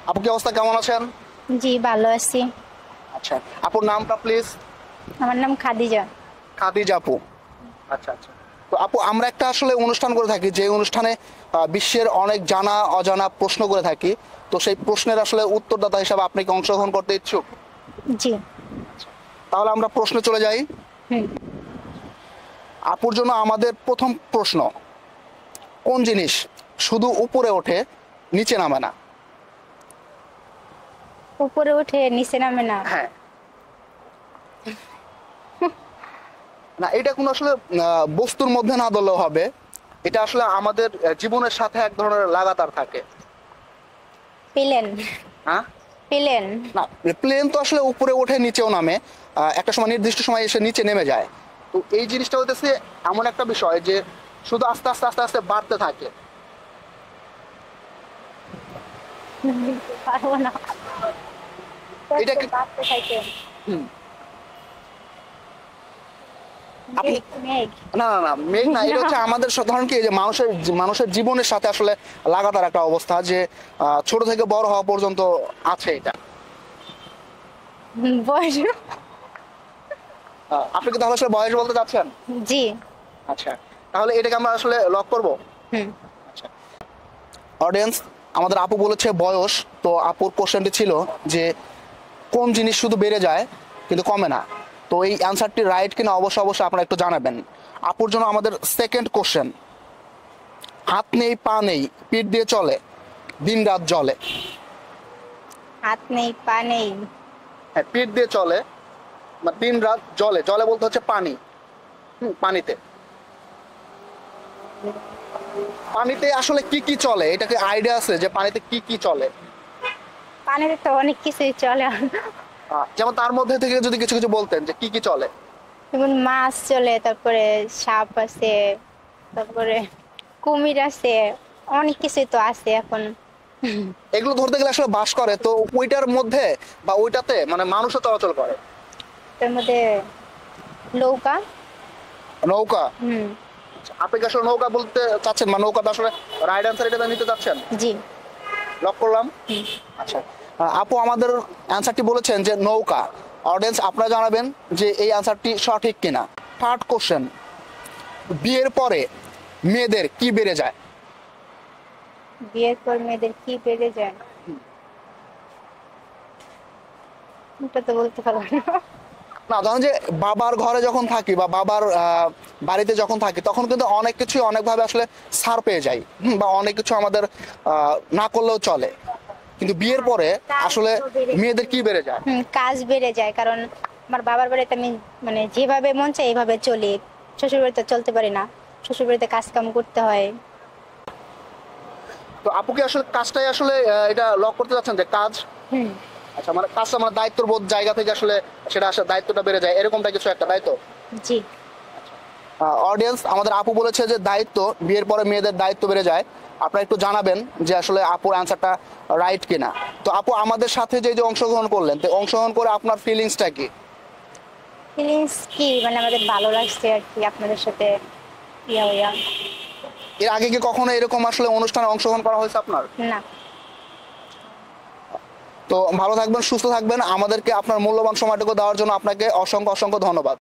আপু কি অবস্থা, কেমন আছেন? জি ভালো আছি। আচ্ছা, আপুর নামটা প্লিজ। আমার নাম খাদিজা। খাদিজা আপু। আচ্ছা আচ্ছা। তো আপু, আমরা একটা আসলে অনুষ্ঠান করে থাকি, যে অনুষ্ঠানে বিশ্বের অনেক জানা অজানা প্রশ্ন করে থাকি। তো সেই প্রশ্নের আসলে উত্তরদাতা হিসাবে আপনি কি অংশগ্রহণ করতে ইচ্ছুক? জি। তাহলে আমরা প্রশ্নে চলে যাই। হুম। আপুর জন্য আমাদের প্রথম প্রশ্ন: কোন জিনিস শুধু উপরে ওঠে, নিচে নামে না? উপরে উঠে নিচে নামে না। হ্যাঁ। না, এটা কোনো আসলে বস্তুর মধ্যে না ধরলেও হবে। এটা আসলে আমাদের জীবনের সাথে এক ধরনের লাগাতার থাকে। প্লেন। হ্যাঁ। প্লেন। না, প্লেন তো আসলে উপরে ওঠে নিচেও নামে, একটা সময় নির্দিষ্ট সময় এসে নিচে নেমে যায়। তো এই জিনিসটা হইতেছে এমন একটা বিষয় যে শুধু আস্তে আস্তে আস্তে আস্তে বাড়তে থাকে। পারবো না। এটাকে বাড়তে থাকে। হুম, আপনি মেঘ। না না না, মেঘ না, এটা হচ্ছে আমাদের ধরেন কি, যে মানুষের মানুষের জীবনের সাথে আসলে লাগাতার একটা অবস্থা, যে ছোট থেকে বড় হওয়া পর্যন্ত আছে এটা। বয়স। আপনি কি তাহলে আসলে বয়স বলতে চাচ্ছেন? জি। আচ্ছা, তাহলে এটাকে আমরা আসলে লক করব। হুম। আচ্ছা, অডিয়েন্স, আমাদের আপু বলেছে বয়স। তো আপুর কোশ্চেনটি ছিল যে কোন জিনিস শুধু বেড়ে যায় কিন্তু কমে না। তো এই অ্যান্সারটি রাইট কিনা অবশ্যই অবশ্যই আপনারা একটু জানাবেন। আপুর জন্য আমাদের সেকেন্ড কোশ্চেন: হাত নেই পা নেই, পিঠ দিয়ে চলে, দিন রাত জলে। হাত নেই পা নেই। হ্যাঁ, পিঠ দিয়ে চলে, দিন রাত জলে। জলে বলতে হচ্ছে পানি। পানিতে। পানিতে আসলে কি কি চলে, এটাকে আইডিয়া আছে যে পানিতে কি কি চলে? পানিতে তো অনেক কিছুই চলে। যেমন তার মধ্যে থেকে যদি কিছু কিছু বলতেন যে কি কি চলে। যেমন মাছ চলে, তারপরে সাপ আছে, তারপরে কুমির আছে, অনেক কিছুই তো আছে এখন। এগুলো ধরতে গেলে আসলে বাস করে, তো ওইটার মধ্যে বা ওইটাতে মানে মানুষও চলাচল করে। তার মধ্যে নৌকা। নৌকা। হুম। আপনি কি আসলে নৌকা বলতে চাচ্ছেন, মানে নৌকাটা আসলে রাইট অ্যান্সার এটা নিতে চাচ্ছেন? জি। লক করলাম। হুম। আচ্ছা, আপু আমাদের অ্যান্সারটি বলেছেন যে নৌকা। অডিয়েন্স, আপনারা জানাবেন যে এই অ্যান্সারটি সঠিক কিনা। থার্ড কোশ্চেন: বিয়ের পরে মেয়েদের কি বেড়ে যায়? বিয়ের পর মেয়েদের কি বেড়ে যায়? এটা তো বলতে পারবো না। না, ধরেন যে বাবার ঘরে যখন থাকি বা বাবার বাড়িতে যখন থাকি, তখন কিন্তু অনেক কিছুই অনেকভাবে আসলে ছাড় পেয়ে যাই, বা অনেক কিছু আমাদের না করলেও চলে। কিন্তু বিয়ের পরে আসলে মেয়েদের কি বেড়ে যায়? কাজ বেড়ে যায়, কারণ আমার বাবার বাড়িতে আমি মানে যেভাবে মন চাই এইভাবে চলি। শ্বশুর বাড়িতে চলতে পারি না, শ্বশুর বাড়িতে কাজ কাম করতে হয়। তো আপু কি আসলে কাজটাই আসলে এটা লক করতে যাচ্ছেন যে কাজ? হুম। আচ্ছা, মানে কাজটা মানে দায়িত্বর বোধ জায়গা থেকে আসলে সেটা আসলে দায়িত্বটা বেড়ে যায়, এরকমটা কিছু একটা, তাই তো? জি। অডিয়েন্স, আমাদের আপু বলেছে যে দায়িত্ব, বিয়ের পরে মেয়েদের দায়িত্ব বেড়ে যায়। আপনারা একটু জানাবেন যে আসলে আপুর অ্যান্সারটা রাইট কিনা। তো আপু আমাদের সাথে যে যে অংশগ্রহণ করলেন, তো অংশগ্রহণ করে আপনার ফিলিংসটা কি? ফিলিংস কি, মানে আমাদের ভালো লাগছে আর কি আপনাদের সাথে ইয়া হইয়া। এর আগে কি কখনো এরকম আসলে অনুষ্ঠানে অংশগ্রহণ করা হয়েছে আপনার? না। তো ভালো থাকবেন, সুস্থ থাকবেন। আমাদেরকে আপনার মূল্যবান সময়টুকু দেওয়ার জন্য আপনাকে অসংখ্য অসংখ্য ধন্যবাদ।